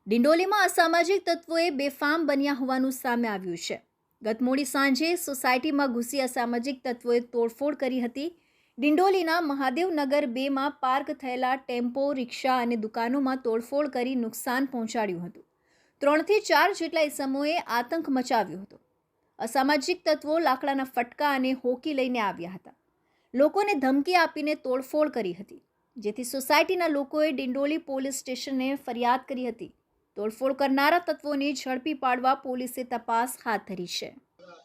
ડિંડોલીમાં અસામાજિક તત્વોએ બેફામ બન્યા હોવાનું સામે આવ્યું છે। ગત મોડી સાંજે સોસાયટીમાં ઘૂસી અસામાજિક તત્વોએ તોડફોડ કરી હતી। ડિંડોલીના મહાદેવનગર 2માં પાર્ક થયેલા ટેમ્પો, રિક્ષા અને દુકાનોમાં તોડફોડ કરી નુકસાન પહોંચાડ્યું હતું। 3 થી 4 જેટલા ઇસમોએ આતંક મચાવ્યો હતો। અસામાજિક તત્વો લાકડાના ફટકા અને હોકી લઈને આવ્યા હતા। લોકોને ધમકી આપીને તોડફોડ કરી હતી, જેથી સોસાયટીના લોકોએ ડિંડોલી પોલીસ સ્ટેશને ફરિયાદ કરી હતી। તોડફોડ કરનારા તત્વોને ઝડપી પાડવા પોલીસે તપાસ હાથ ધરી છે।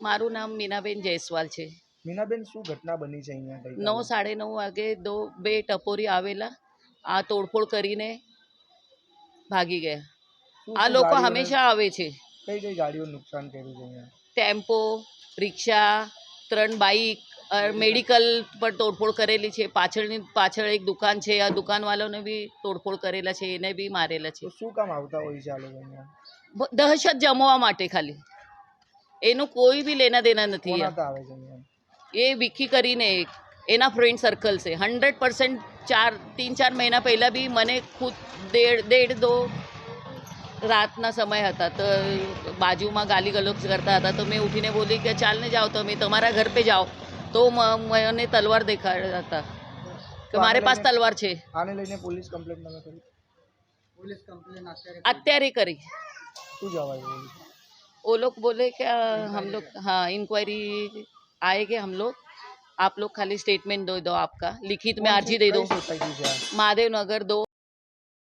મારું નામ મીનાબેન જયસ્વાલ છે। મીનાબેન, શું ઘટના બની છે અહીંયા ગઈકાલે? 9:30 વાગે બે ટપોરી આવેલા, આ તોડફોડ કરીને ભાગી ગયા। આ શું લોકો ગાડીઓને- હંમેશા આવે છે। કઈ કઈ ગાડીઓ નુકસાન કર્યું છે અહીંયા? ટેમ્પો, રિક્ષા, 3 બાઇક, મેડિકલ પર તોડફોડ કરેલી છે। પાછળ એક દુકાન છે, આ દુકાનવાળાને બી તોડફોડ કરેલા છે, એને બી મારેલા છે। તો શું કામ આવતા હોય છે આ લોકો અહીંયા? દહેશત જમાવવા માટે ખાલી, એનું કોઈ બી લેના દેના નથી। કોણ હતા આવે છે અહીંયા? એ વિકી કરીને એના ફ્રેન્ડ સર્કલ છે। 100% 3-4 મહિના પહેલાં બી મને ખુદ 1:30-2 રાતના સમય હતા, તો બાજુમાં ગાલી ગલોચ કરતા હતા, તો મેં ઉઠીને બોલી કે ચાલને જાઓ, તમે તમારા ઘર પે જાઓ। તો મને તલવાર દેખાડ્યા હતા કે મારે પાસ તલવાર છે। આને લઈને પોલીસ કમ્પ્લેન્ટ તમે કરી? અત્યારે કરી। શું જવાબ પોલીસ? वो लोग बोले कि हम लोग हाँ इंक्वायरी आएंगे, हम लोग आप लोग खाली स्टेटमेंट दो आपका लिखित में अर्जी दे दो। सोसाइटी से महादेव नगर 2